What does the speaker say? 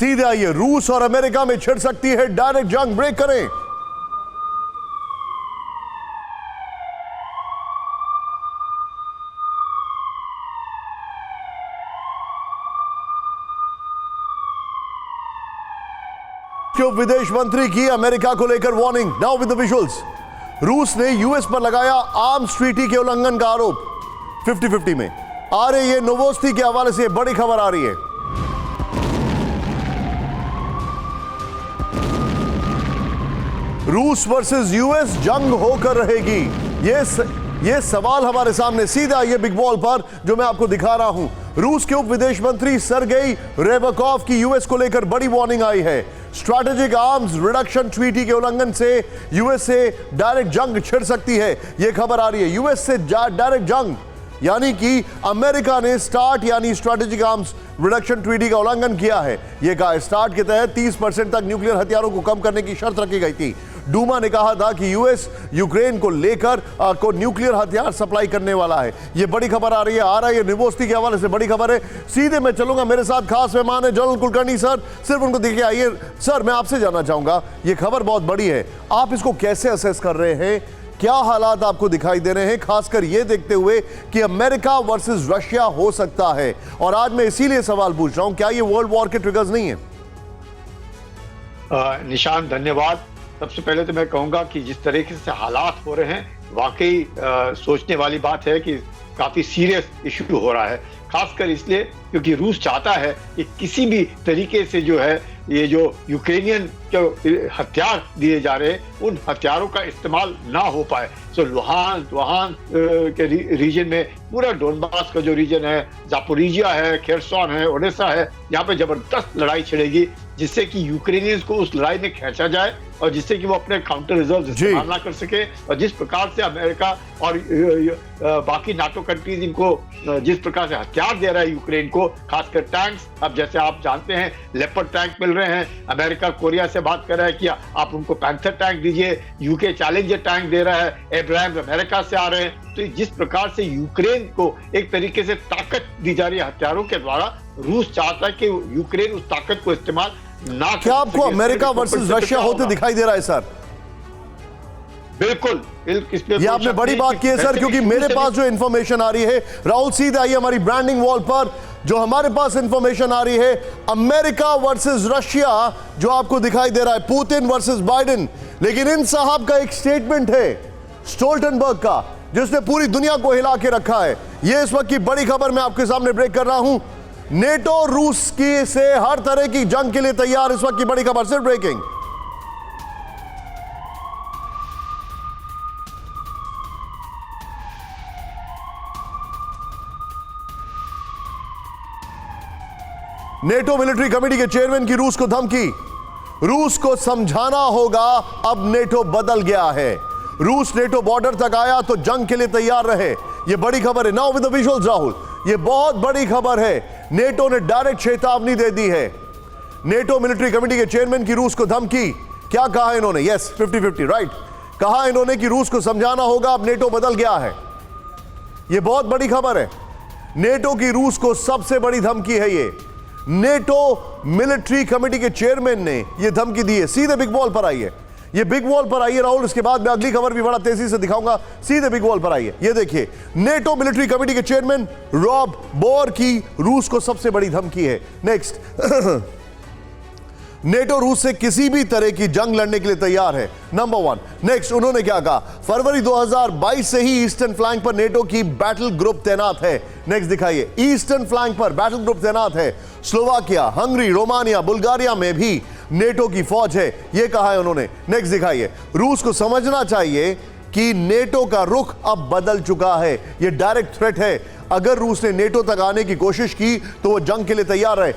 सीधे आइए, रूस और अमेरिका में छिड़ सकती है डायरेक्ट जंग, ब्रेक करें। उप विदेश मंत्री की अमेरिका को लेकर warning. Now with the visuals. रूस ने यूएस पर लगाया आर्म्स ट्रीटी के उल्लंघन का आरोप। 50-50 में आ रही है नोवोस्टी के हवाले से बड़ी खबर आ रही है। रूस वर्सेस यूएस जंग होकर रहेगी, ये सवाल हमारे सामने। सीधा ये बिग बॉल पर जो मैं आपको दिखा रहा हूं, रूस के उप विदेश मंत्री सरगेई रेबकॉव की यूएस को लेकर बड़ी वार्निंग आई है। स्ट्रैटेजिक आर्म्स रिडक्शन ट्रीटी के उल्लंघन से यूएस से डायरेक्ट जंग छिड़ सकती है, यह खबर आ रही है। यूएस से डायरेक्ट जंग यानी कि अमेरिका ने स्टार्ट यानी स्ट्रैटेजिक आर्म्स रिडक्शन ट्रीटी का उल्लंघन किया है। यह कहा स्टार्ट के तहत 30% तक न्यूक्लियर हथियारों को कम करने की शर्त रखी गई थी। डूमा ने कहा था कि यूएस यूक्रेन को लेकर को न्यूक्लियर हथियार सप्लाई करने वाला है। यह बड़ी खबर आ रही है नोवोस्टी के हवाले से बड़ी खबर है। सीधे मैं चलूंगा, मेरे साथ खास मेहमान है जनरल कुलकर्णी सर, सिर्फ उनको देखिए। आइए सर, मैं आपसे जानना चाहूंगा, यह खबर बहुत बड़ी है, आप इसको कैसे असेस कर रहे हैं? क्या हालात आपको दिखाई दे रहे हैं, खासकर यह देखते हुए कि अमेरिका वर्सेस रशिया हो सकता है? और आज मैं इसीलिए सवाल पूछ रहा हूं, क्या यह वर्ल्ड वॉर के ट्रिगर्स नहीं है? निशान, धन्यवाद। सबसे पहले तो मैं कहूंगा कि जिस तरीके से हालात हो रहे हैं, वाकई सोचने वाली बात है कि काफी सीरियस इशू हो रहा है, खासकर इसलिए क्योंकि रूस चाहता है कि किसी भी तरीके से जो है ये जो यूक्रेनियन जो हथियार दिए जा रहे हैं उन हथियारों का इस्तेमाल ना हो पाए। सो लुहान के रीजन में, पूरा डोनबास का जो रीजन है, जापोरिजिया है, खेरसॉन है, ओडेसा है, यहाँ पे जबरदस्त लड़ाई छिड़ेगी, जिससे कि यूक्रेनियंस को उस लड़ाई में खींचा जाए और जिससे कि वो अपने काउंटर रिजर्व इस्तेमाल ना कर सके। और जिस प्रकार से अमेरिका और बाकी नाटो कंट्रीज इनको जिस प्रकार से हथियार दे रहा है यूक्रेन को, खासकर टैंक्स, अब जैसे आप जानते हैं लेपर्ड टैंक मिल रहे हैं, अमेरिका कोरिया से बात कर रहा है कि आप उनको पैंथर टैंक दीजिए, यूके चैलेंजर टैंक दे रहा है, एब्राहम अमेरिका से आ रहे हैं। तो जिस प्रकार से यूक्रेन को एक तरीके से ताकत दी जा रही है हथियारों के द्वारा, रूस चाहता है कि यूक्रेन उस ताकत को इस्तेमाल ना। क्या आपको अमेरिका वर्सेस रशिया होते दिखाई दे रहा है सर? बिल्कुल, ये आपने बड़ी बात की है सर, क्योंकि मेरे पास जो इंफॉर्मेशन आ रही है, राहुल सीधे आइए हमारी ब्रांडिंग वॉल पर, जो हमारे पास इंफॉर्मेशन आ रही है, अमेरिका वर्सेस रशिया जो आपको दिखाई दे रहा है, पुतिन वर्सेस बाइडेन। लेकिन इन साहब का एक स्टेटमेंट है स्टोल्टनबर्ग का, जिसने पूरी दुनिया को हिला के रखा है। यह इस वक्त की बड़ी खबर मैं आपके सामने ब्रेक कर रहा हूं। नेटो रूस की से हर तरह की जंग के लिए तैयार, इस वक्त की बड़ी खबर, सिर्फ ब्रेकिंग। नेटो मिलिट्री कमेटी के चेयरमैन की रूस को धमकी। रूस को समझाना होगा, अब नेटो बदल गया है। रूस नेटो बॉर्डर तक आया तो जंग के लिए तैयार रहे, यह बड़ी खबर है। Now with the visuals Rahul, यह बहुत बड़ी खबर है। नेटो ने डायरेक्ट चेतावनी दे दी है। नेटो मिलिट्री कमेटी के चेयरमैन की रूस को धमकी। क्या कहा इन्होंने? Yes, 50-50 right. कहा इन्होंने कि रूस को समझाना होगा, अब नेटो बदल गया है। यह बहुत बड़ी खबर है। नेटो की रूस को सबसे बड़ी धमकी है ये। नेटो मिलिट्री कमेटी के चेयरमैन ने यह धमकी दी है। सीधे बिग बॉल पर आइए, ये बिग वॉल पर आइए राहुल, इसके बाद मैं अगली खबर भी बड़ा तेजी से दिखाऊंगा। सीधे बिग वॉल पर आइए, ये देखिए, नेटो मिलिट्री कमेटी के चेयरमैन रॉब बोर की रूस को सबसे बड़ी धमकी है। नेक्स्ट, नेटो रूस से किसी भी तरह की जंग लड़ने के लिए तैयार है, नंबर 1। नेक्स्ट, उन्होंने क्या कहा? फरवरी 2022 से ही ईस्टर्न फ्लैंक पर नेटो की बैटल ग्रुप तैनात है। नेक्स्ट दिखाइए, ईस्टर्न फ्लैंक पर बैटल ग्रुप तैनात है। स्लोवाकिया, हंगरी, रोमानिया, बुल्गारिया में भी नेटो की फौज है, यह कहा है उन्होंने। नेक्स्ट दिखाइए, रूस को समझना चाहिए कि नेटो का रुख अब बदल चुका है, यह डायरेक्ट थ्रेट है। अगर रूस ने नेटो तक आने की कोशिश की तो वो जंग के लिए तैयार है।